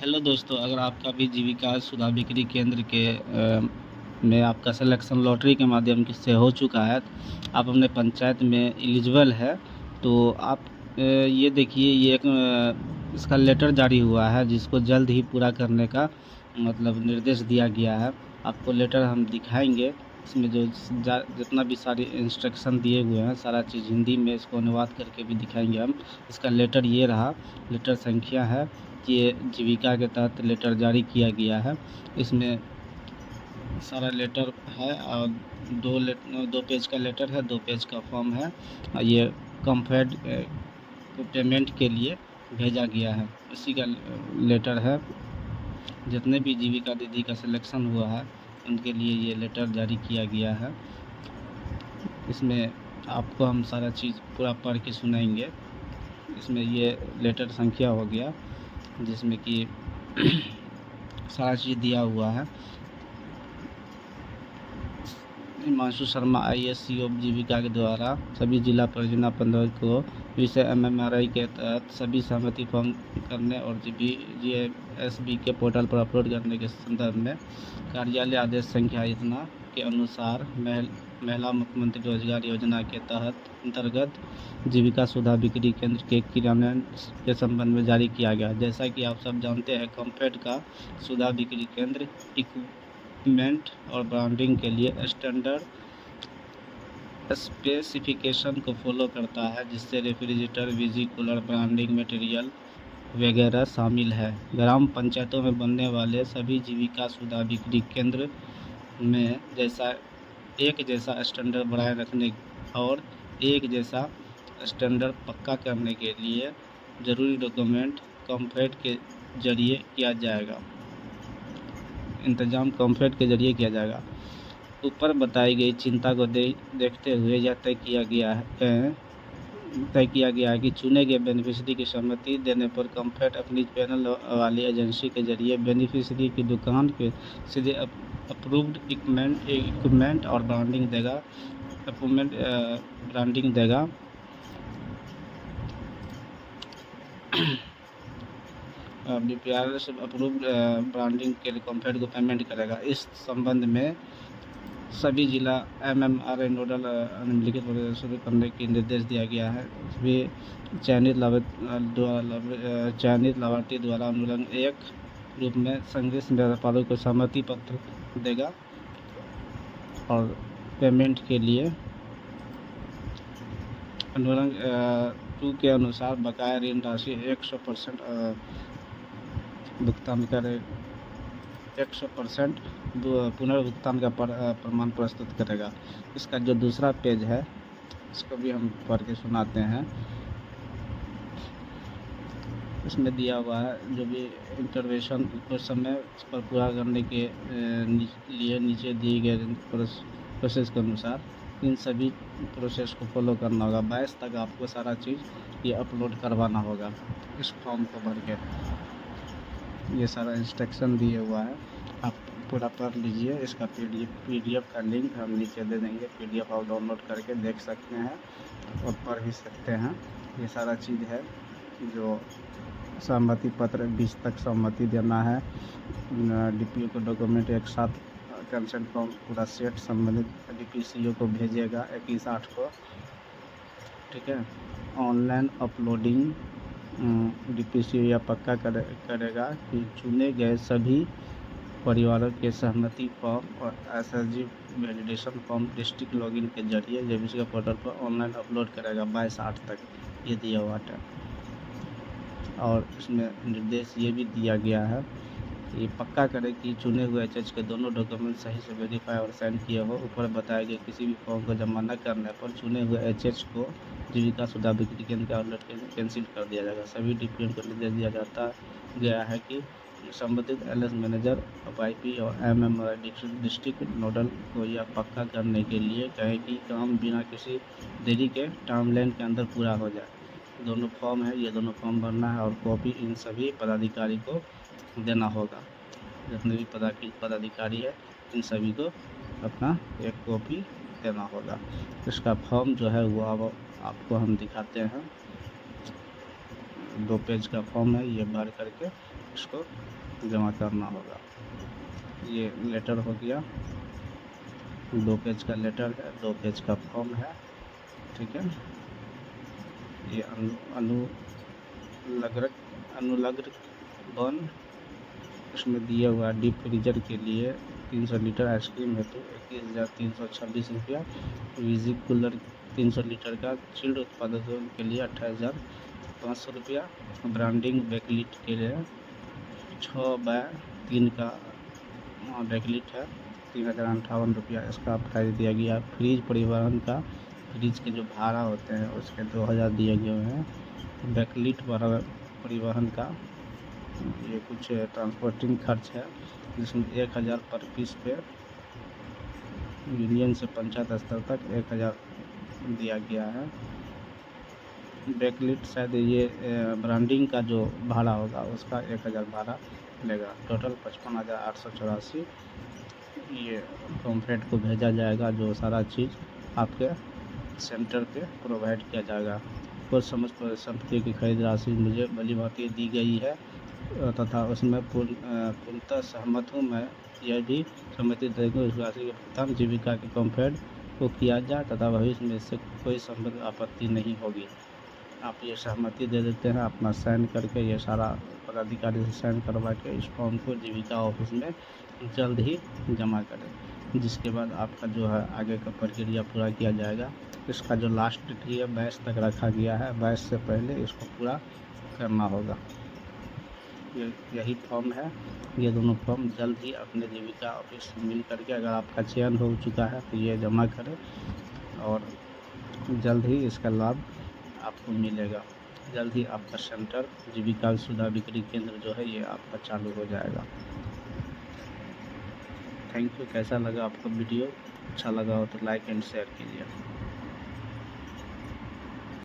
Hello दोस्तों, अगर आपका भी जीविका सुधा बिक्री केंद्र के में आपका सिलेक्शन लॉटरी के माध्यम से हो चुका है, आप अपने पंचायत में एलिजिबल है, तो आप ये देखिए, ये एक इसका लेटर जारी हुआ है जिसको जल्द ही पूरा करने का मतलब निर्देश दिया गया है। आपको लेटर हम दिखाएंगे। इसमें जो जितना भी सारी इंस्ट्रक्शन दिए हुए हैं, सारा चीज़ हिंदी में इसको अनुवाद करके भी दिखाएंगे हम। इसका लेटर ये रहा, लेटर संख्या है, ये जीविका के तहत लेटर जारी किया गया है। इसमें सारा लेटर है और दो पेज का लेटर है, 2 पेज का फॉर्म है और ये कॉम्फेड को पेमेंट के लिए भेजा गया है। इसी का लेटर है। जितने भी जीविका दीदी का सिलेक्शन हुआ है उनके लिए ये लेटर जारी किया गया है। इसमें आपको हम सारा चीज़ पूरा पढ़ के सुनाएंगे। इसमें ये लेटर संख्या हो गया जिसमें कि सारा चीज़ दिया हुआ है। हिमांशु शर्मा IAS CO जीविका के द्वारा सभी जिला परियोजना प्रबंधक को विषय MMRI के तहत सभी सहमति फॉर्म करने और GSB के पोर्टल पर अपलोड करने के संदर्भ में कार्यालय आदेश संख्या इतना के अनुसार महिला मुख्यमंत्री रोजगार योजना के तहत अंतर्गत जीविका सुधा बिक्री केंद्र के क्रियान्वयन के संबंध में जारी किया गया। जैसा कि आप सब जानते हैं, कॉम्फेड का सुधा बिक्री केंद्र इक्विपमेंट और ब्रांडिंग के लिए स्टैंडर्ड स्पेसिफिकेशन को फॉलो करता है, जिससे रेफ्रिजरेटर, बिजली कूलर, ब्रांडिंग मटेरियल वगैरह शामिल है। ग्राम पंचायतों में बनने वाले सभी जीविका सुधा बिक्री केंद्र में एक जैसा स्टैंडर्ड बनाए रखने और एक जैसा स्टैंडर्ड पक्का करने के लिए ज़रूरी डॉक्यूमेंट कॉम्फेड के जरिए किया जाएगा। इंतजाम कॉम्फेड के जरिए किया जाएगा। ऊपर बताई गई चिंता को देखते हुए यह तय किया गया है कि चुने गए बेनिफिशियरी की सहमति देने पर कॉम्फेड अपनी पैनल वाली एजेंसी के जरिए बेनिफिशियरी की दुकान के सीधे अप्रूव्ड इक्विपमेंट और ब्रांडिंग देगा। BPR से अप्रूव्ड ब्रांडिंग के लिए कॉम्फेड को पेमेंट करेगा। इस संबंध में सभी जिला MMRI नोडल निम्नलिखित शुरू करने की निर्देश दिया गया है। भी चयनित लाभार्थी द्वारा अनुलंघ 1 रूप में संश्लिष्ट व्यापारियों को सहमति पत्र देगा और पेमेंट के लिए अनुलंघ 2 के अनुसार बकाया ऋण राशि 100% भुगतान करे 100% पुनर्भुगतान का प्रमाण प्रस्तुत करेगा। इसका जो दूसरा पेज है इसको भी हम पढ़ के सुनाते हैं। इसमें दिया हुआ है जो भी इंटरवेंशन को समय पर पूरा करने के लिए नीचे दिए गए प्रोसेस के अनुसार इन सभी प्रोसेस को फॉलो करना होगा। 22 तक आपको सारा चीज़ ये अपलोड करवाना होगा। इस फॉर्म को भर के ये सारा इंस्ट्रक्शन दिए हुआ है, आप पूरा पढ़ लीजिए। इसका PDF का लिंक हम नीचे दे देंगे। PDF आप डाउनलोड करके देख सकते हैं और पढ़ भी सकते हैं। ये सारा चीज़ है जो सहमति पत्र 20 तक सहमति देना है। DPO को डॉक्यूमेंट एक साथ कंसेंट फॉर्म पूरा सेट संबंधित DPCO को भेजेगा 21/8 को। ठीक है, ऑनलाइन अपलोडिंग DPCO यह पक्का करेगा कि चुने गए सभी परिवारों के सहमति फॉर्म और SSG validation form district login के जरिए जीविका पोर्टल पर ऑनलाइन अपलोड करेगा 22/8 तक। ये दिया हुआ है और इसमें निर्देश ये भी दिया गया है कि पक्का करें कि चुने हुए HH के दोनों डॉक्यूमेंट सही से वेरीफाई और साइन किए हो। ऊपर बताया गया किसी भी फॉर्म को जमा न करने पर चुने हुए HH को जीविका सुधा बिक्री केंद्र का आउटलेट कैंसिल कर दिया जाएगा। सभी DPO को निर्देश दिया गया है कि संबंधित LS मैनेजर IP और MMRI डिस्ट्रिक्ट नोडल को यह पक्का करने के लिए कहें कि काम बिना किसी देरी के टाइमलाइन के अंदर पूरा हो जाए। दोनों फॉर्म है, ये दोनों फॉर्म भरना है और कॉपी इन सभी पदाधिकारी को देना होगा। जितने भी पदाधिकारी है इन सभी को अपना एक कॉपी देना होगा। इसका फॉर्म जो है वो अब आपको हम दिखाते हैं। 2 पेज का फॉर्म है, ये भर करके इसको जमा करना होगा। ये लेटर हो गया, 2 पेज का लेटर है, 2 पेज का फॉर्म है, ठीक है। ये अनुलग्न बन उसमें दिया हुआ डीप फ्रीजर के लिए 300 लीटर आइसक्रीम हेतु 21,326 रुपया, विजी कूलर 300 लीटर का चिल्ड उत्पादकों के लिए 28,500 रुपया, ब्रांडिंग बैकलिट के लिए 6/3 का बैकलिट है 3,058 रुपया इसका प्राइस दिया गया। फ्रिज परिवहन का, फ्रिज के जो भाड़ा होते हैं उसके 2,000 दिए गए हैं। बैकलिट परिवहन का ये कुछ ट्रांसपोर्टिंग खर्च है जिसमें 1,000 पर पीस पे यूनियन से पंचायत स्तर तक 1,000 दिया गया है। बैकलिट शायद ये ब्रांडिंग का जो भाड़ा होगा उसका 1,000 भाड़ा लेगा। टोटल 55,884 ये कॉम्प्लेट को भेजा जाएगा, जो सारा चीज़ आपके सेंटर पे प्रोवाइड किया जाएगा। कुछ समझ संपत्ति की खरीद राशि मुझे भली-भांति दी गई है तथा उसमें पूर्णतः सहमत हूँ। मैं यह भी सहमति देकर उस राशि के भुगतान जीविका के कॉम्प्लेट को किया जाए तथा भविष्य में इससे कोई संबंध आपत्ति नहीं होगी। आप ये सहमति दे देते हैं, अपना साइन करके ये सारा पदाधिकारी से साइन करवा के इस फॉर्म को जीविका ऑफिस में जल्द ही जमा करें, जिसके बाद आपका जो है आगे का प्रक्रिया पूरा किया जाएगा। इसका जो लास्ट डेट है 22 तक रखा गया है, 22 से पहले इसको पूरा करना होगा। यही फॉर्म है, ये दोनों फॉर्म जल्द ही अपने जीविका ऑफिस से मिल करके, अगर आपका चयन हो चुका है तो ये जमा करें और जल्द ही इसका लाभ आपको मिलेगा। जल्द ही आपका सेंटर जीविका सुधा बिक्री केंद्र जो है ये आपका चालू हो जाएगा। Thank you. कैसा लगा आपका वीडियो? अच्छा लगा हो तो लाइक एंड शेयर कीजिए।